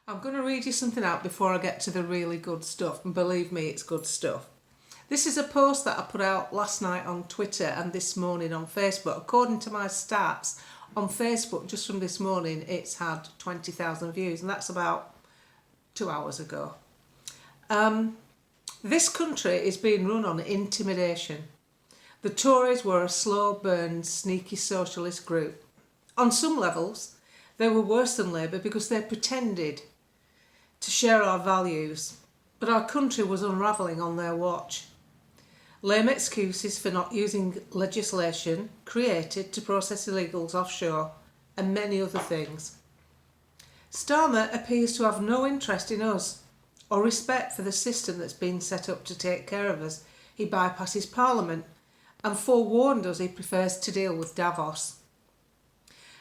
I'm going to read you something out before I get to the really good stuff, and believe me, it's good stuff. This is a post that I put out last night on Twitter and this morning on Facebook. According to my stats on Facebook, just from this morning, it's had 20,000 views, and that's about 2 hours ago. This country is being run on intimidation. The Tories were a slow burn, sneaky socialist group. On some levels, they were worse than Labour because they pretended to share our values, but our country was unravelling on their watch. Lame excuses for not using legislation created to process illegals offshore, and many other things. Starmer appears to have no interest in us or respect for the system that's been set up to take care of us. He bypasses Parliament and forewarned us he prefers to deal with Davos.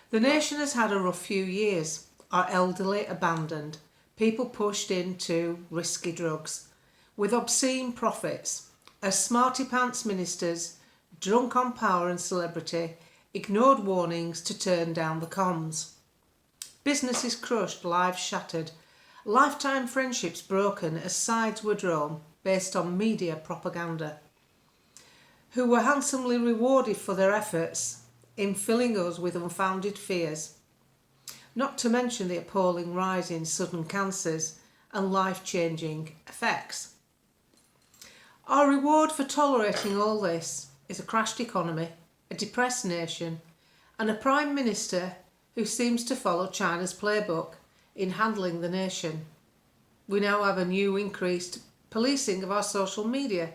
The nation has had a rough few years. Our elderly abandoned, people pushed into risky drugs with obscene profits, as smarty pants ministers, drunk on power and celebrity, ignored warnings to turn down the comms. Businesses crushed, lives shattered, lifetime friendships broken as sides were drawn based on media propaganda, who were handsomely rewarded for their efforts in filling us with unfounded fears. Not to mention the appalling rise in sudden cancers and life-changing effects. Our reward for tolerating all this is a crashed economy, a depressed nation, and a Prime Minister who seems to follow China's playbook in handling the nation. We now have a new increased policing of our social media.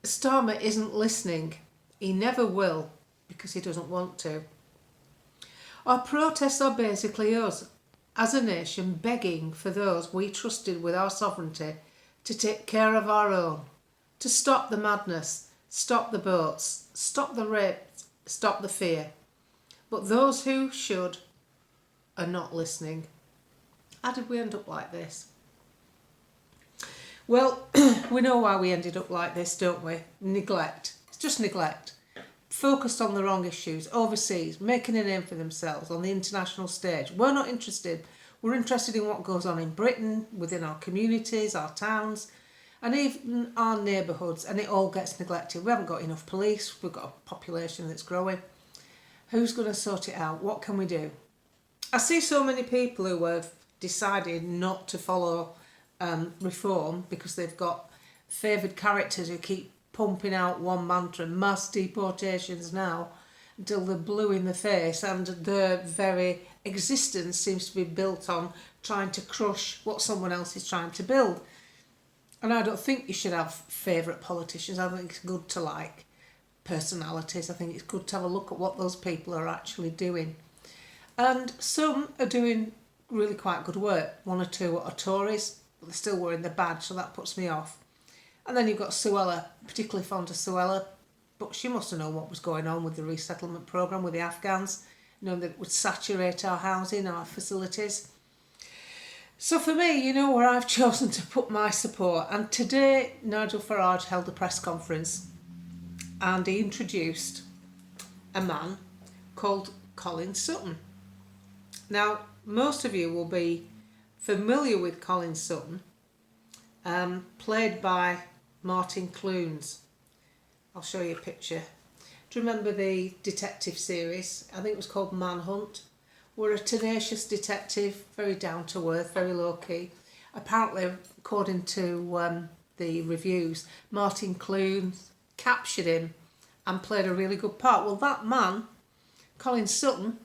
Starmer isn't listening. He never will, because he doesn't want to. Our protests are basically us, as a nation, begging for those we trusted with our sovereignty to take care of our own, to stop the madness, stop the boats, stop the rape, stop the fear. But those who should are not listening. How did we end up like this? Well, we know why we ended up like this, don't we? Neglect. It's just neglect. Focused on the wrong issues, overseas, making a name for themselves on the international stage. We're not interested. We're interested in what goes on in Britain, within our communities, our towns, and even our neighbourhoods, and it all gets neglected. We haven't got enough police, we've got a population that's growing. Who's going to sort it out? What can we do? I see so many people who have decided not to follow reform because they've got favoured characters who keep pumping out one mantra, mass deportations now, until they're blue in the face, and their very existence seems to be built on trying to crush what someone else is trying to build. And I don't think you should have favourite politicians. I think it's good to like personalities. I think it's good to have a look at what those people are actually doing. And some are doing really quite good work. One or two are Tories, but they're still wearing the badge, so that puts me off. And then you've got Suella, particularly fond of Suella, but she must have known what was going on with the resettlement programme with the Afghans, knowing that it would saturate our housing, our facilities. So for me, where I've chosen to put my support. And today, Nigel Farage held a press conference and he introduced a man called Colin Sutton. Now, most of you will be familiar with Colin Sutton, played by Martin Clunes. I'll show you a picture. Do you remember the detective series? I think it was called Manhunt. We're a tenacious detective, very down to earth, very low key. Apparently, according to the reviews, Martin Clunes captured him and played a really good part. Well, that man, Colin Sutton,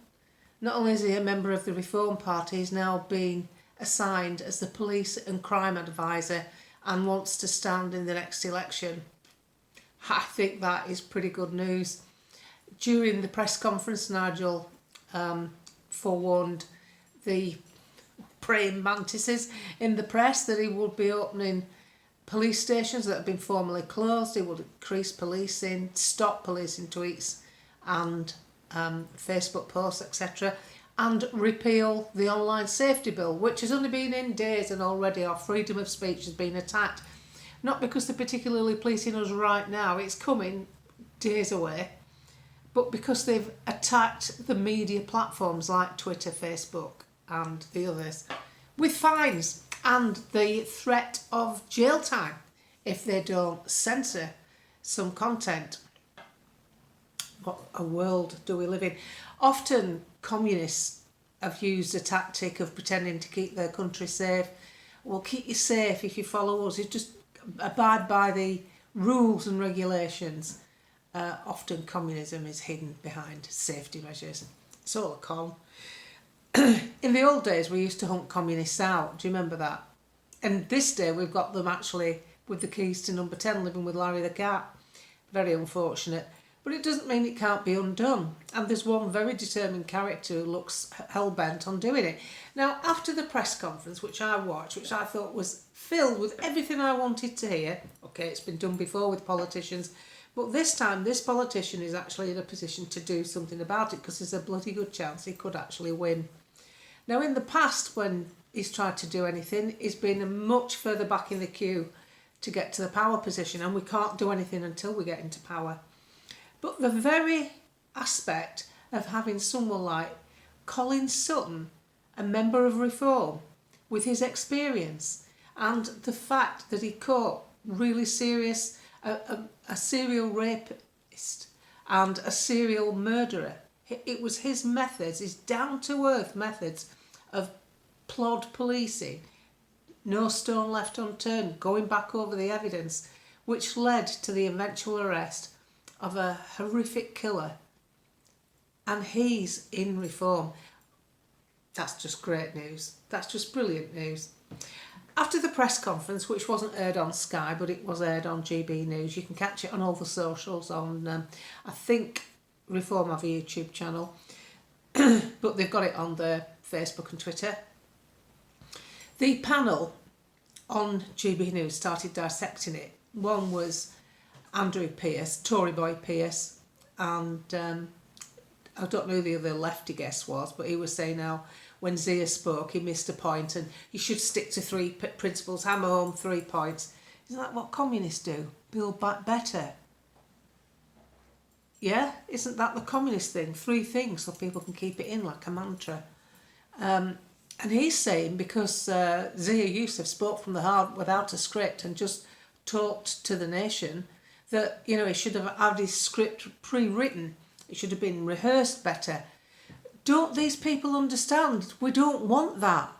not only is he a member of the Reform Party, he's now been assigned as the police and crime advisor and wants to stand in the next election. I think that is pretty good news. During the press conference, Nigel forewarned the praying mantises in the press that he would be opening police stations that have been formerly closed. He would increase policing, stop policing tweets and Facebook posts, etc., and repeal the online safety bill, which has only been in days and already our freedom of speech has been attacked. Not because they're particularly policing us right now, it's coming days away, but because they've attacked the media platforms like Twitter, Facebook and the others with fines and the threat of jail time if they don't censor some content. What a world do we live in. Often communists have used a tactic of pretending to keep their country safe. We'll keep you safe if you follow us. You just abide by the rules and regulations. Often communism is hidden behind safety measures. It's all a con. In the old days, we used to hunt communists out. Do you remember that? And this day, we've got them actually with the keys to number 10 living with Larry the cat. Very unfortunate. But it doesn't mean it can't be undone. And there's one very determined character who looks hell-bent on doing it. Now, after the press conference, which I watched, which I thought was filled with everything I wanted to hear, okay, it's been done before with politicians, but this time this politician is actually in a position to do something about it because there's a bloody good chance he could actually win. Now, in the past, when he's tried to do anything, he's been much further back in the queue to get to the power position, and we can't do anything until we get into power. But the very aspect of having someone like Colin Sutton, a member of Reform, with his experience and the fact that he caught really serious, a serial rapist and a serial murderer. It was his methods, his down-to-earth methods of plod policing, no stone left unturned, going back over the evidence, which led to the eventual arrest of a horrific killer. And he's in Reform. That's just great news. That's just brilliant news. After the press conference, which wasn't aired on Sky, but it was aired on GB News, you can catch it on all the socials on, I think Reform have a YouTube channel, but they've got it on their Facebook and Twitter. The panel on GB News started dissecting it. One was Andrew Pearce, Tory boy Pearce, and I don't know who the other lefty guest was, but he was saying how when Zia spoke, he missed a point and you should stick to 3 principles, hammer home 3 points. Isn't that what communists do? Build back better. Yeah? Isn't that the communist thing? 3 things so people can keep it in like a mantra. And he's saying because Zia Youssef spoke from the heart without a script and just talked to the nation, that, you know, he should have had his script pre-written. It should have been rehearsed better. Don't these people understand? We don't want that.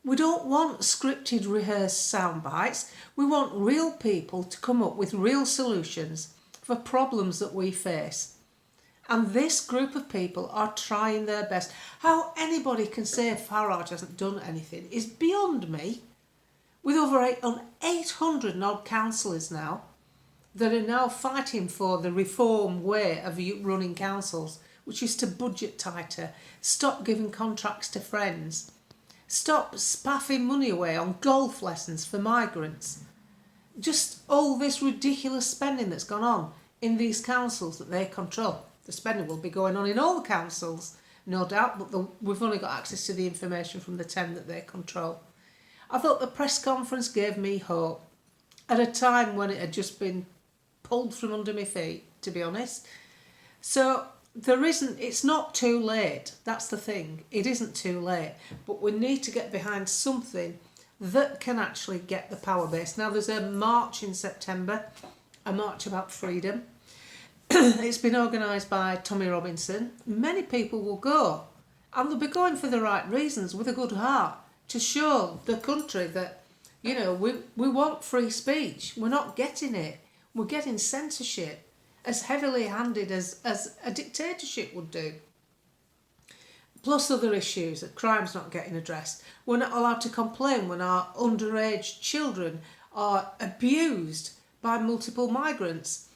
We don't want scripted, rehearsed sound bites. We want real people to come up with real solutions for problems that we face. And this group of people are trying their best. How anybody can say Farage hasn't done anything is beyond me. With over 800 and odd councillors now that are now fighting for the Reform way of running councils, which is to budget tighter, stop giving contracts to friends, stop spaffing money away on golf lessons for migrants. Just all this ridiculous spending that's gone on in these councils that they control. The spending will be going on in all the councils, no doubt, but we've only got access to the information from the 10 that they control. I thought the press conference gave me hope at a time when it had just been pulled from under my feet, to be honest. So it's not too late. That's the thing. It isn't too late, but we need to get behind something that can actually get the power base. Now, there's a march in September, a march about freedom. It's been organised by Tommy Robinson. Many people will go, and they'll be going for the right reasons, with a good heart, to show the country that, you know, we want free speech. We're not getting it. We're getting censorship as heavily handed as a dictatorship would do. Plus other issues, that crime's not getting addressed. We're not allowed to complain when our underage children are abused by multiple migrants.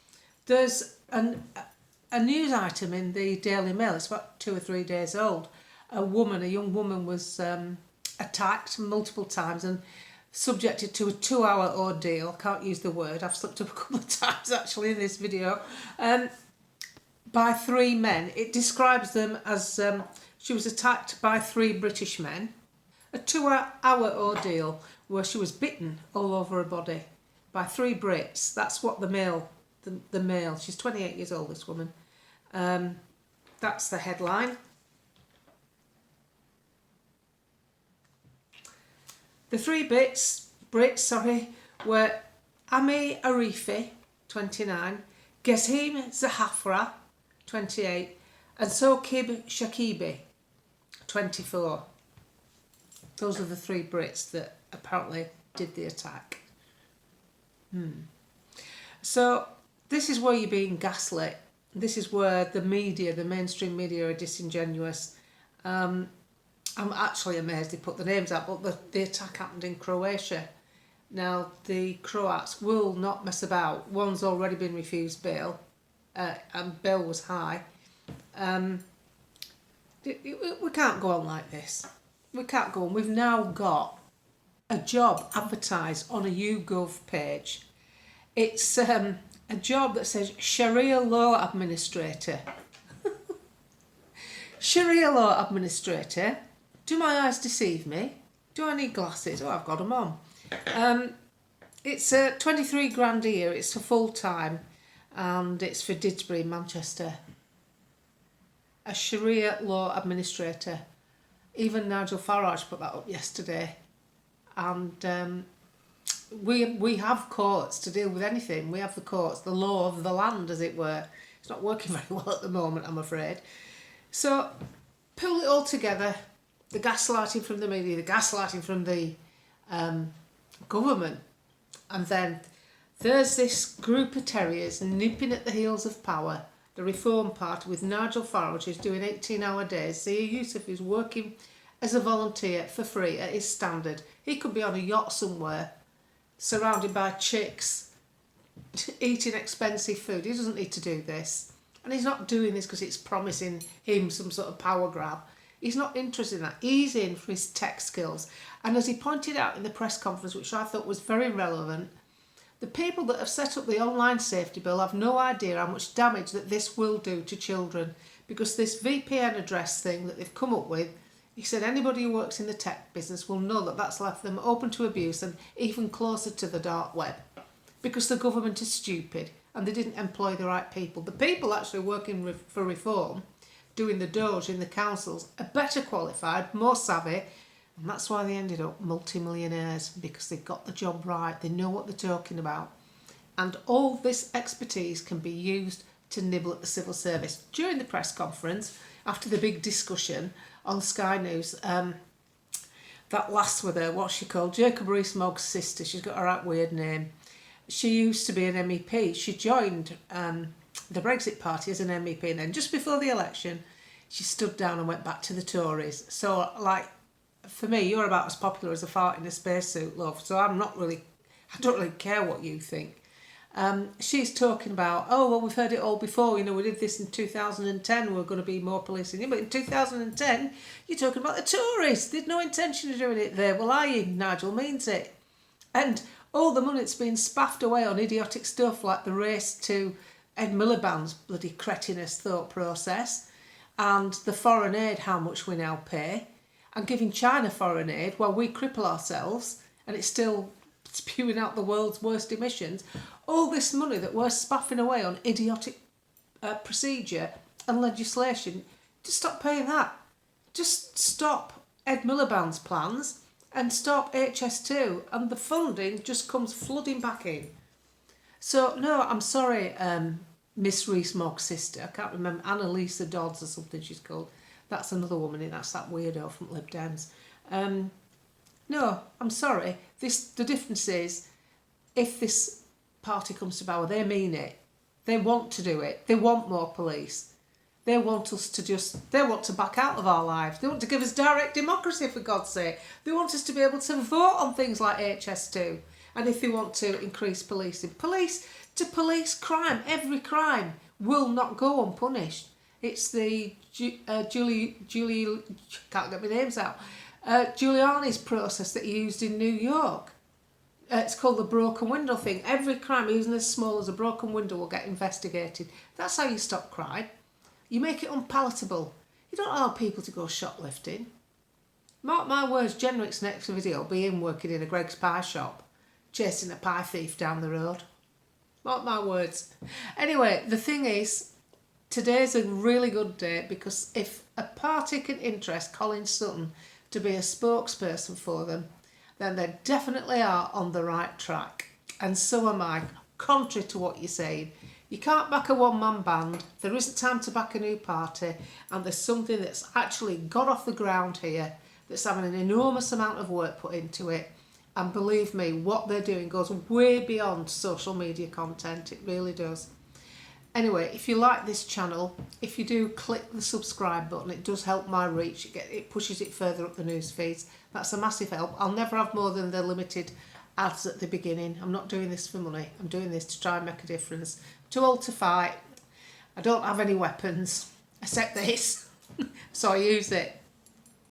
There's a news item in the Daily Mail, it's about 2 or 3 days old. A young woman was attacked multiple times and subjected to a 2-hour ordeal. Can't use the word, I've slipped up a couple of times actually in this video, by 3 men. It describes them as she was attacked by 3 British men. A 2-hour ordeal where she was bitten all over her body by 3 Brits. That's what the Mail, she's 28 years old, this woman. That's the headline. The three Brits, were Ami Arifi, 29, Gezim Zahafra, 28, and Sokib Shakibi, 24. Those are the three Brits that apparently did the attack. So this is where you're being gaslit. This is where the media, the mainstream media, are disingenuous. I'm actually amazed they put the names out, but the attack happened in Croatia. Now, the Croats will not mess about. One's already been refused bail, and bail was high. We can't go on like this. We can't go on. We've now got a job advertised on a YouGov page. It's a job that says Sharia Law Administrator. Sharia Law Administrator. Do my eyes deceive me? Do I need glasses? Oh, I've got them on. It's 23 grand a year. It's for full time, and it's for Didsbury, Manchester. A Sharia Law Administrator. Even Nigel Farage put that up yesterday. And we have courts to deal with anything. We have the courts, the law of the land, as it were. It's not working very well at the moment, I'm afraid. So, pull it all together. The gaslighting from the media, the gaslighting from the government. And then there's this group of terriers nipping at the heels of power. The Reform Party with Nigel Farage, who's doing 18-hour days. Zia Yusuf, who's working as a volunteer for free at his standard. He could be on a yacht somewhere, surrounded by chicks, eating expensive food. He doesn't need to do this. And he's not doing this because it's promising him some sort of power grab. He's not interested in that. He's in for his tech skills. And as he pointed out in the press conference, which I thought was very relevant, the people that have set up the online safety bill have no idea how much damage that this will do to children, because this VPN address thing that they've come up with, he said anybody who works in the tech business will know that that's left them open to abuse and even closer to the dark web, because the government is stupid and they didn't employ the right people. The people actually working for reform, doing the doge in the councils, are better qualified, more savvy, and that's why they ended up multi-millionaires, because they got the job right, they know what they're talking about. And all this expertise can be used to nibble at the civil service. During the press conference, after the big discussion on Sky News, that lass with her, what's she called? Jacob Rees-Mogg's sister, she's got a right weird name. She used to be an MEP. She joined the Brexit Party as an MEP, and then just before the election, she stood down and went back to the Tories. So, like, for me, you're about as popular as a fart in a spacesuit, love. So I don't really care what you think. She's talking about, oh, well, we've heard it all before. You know, we did this in 2010. We're going to be more policing. Yeah, but in 2010, you're talking about the Tories. They had no intention of doing it there. Well, are you? Nigel means it. And all the money that's been spaffed away on idiotic stuff like the race to Ed Miliband's bloody cretinous thought process, and the foreign aid, how much we now pay, and giving China foreign aid while we cripple ourselves and it's still spewing out the world's worst emissions. All this money that we're spaffing away on idiotic procedure and legislation, just stop paying that. Just stop Ed Miliband's plans and stop HS2, and the funding just comes flooding back in. So, no, I'm sorry, Miss Rees-Mogg's sister. I can't remember, Annalisa Dodds or something she's called. That's another woman, that's that weirdo from Lib Dems. No, I'm sorry. The difference is, if this party comes to power, they mean it. They want to do it. They want more police. They want us to they want to back out of our lives. They want to give us direct democracy, for God's sake. They want us to be able to vote on things like HS2. And if they want to increase policing. Police crime, every crime will not go unpunished. It's the Julie, can't get my names out, Giuliani's process that he used in New York. It's called the broken window thing. Every crime, even as small as a broken window, will get investigated. That's how you stop crime. You make it unpalatable. You don't allow people to go shoplifting. Mark my words, Jenrick's next video will be him working in a Greg's pie shop, chasing a pie thief down the road. Mark my words. Anyway, the thing is, today's a really good day, because if a party can interest Colin Sutton to be a spokesperson for them, then they definitely are on the right track. And so am I, contrary to what you're saying. You can't back a one-man band, there isn't time to back a new party, and there's something that's actually got off the ground here that's having an enormous amount of work put into it. And believe me, what they're doing goes way beyond social media content, it really does. Anyway, if you like this channel, if you do click the subscribe button, it does help my reach. It pushes it further up the news feeds. That's a massive help. I'll never have more than the limited ads at the beginning. I'm not doing this for money. I'm doing this to try and make a difference. I'm too old to fight. I don't have any weapons, except this. So I use it.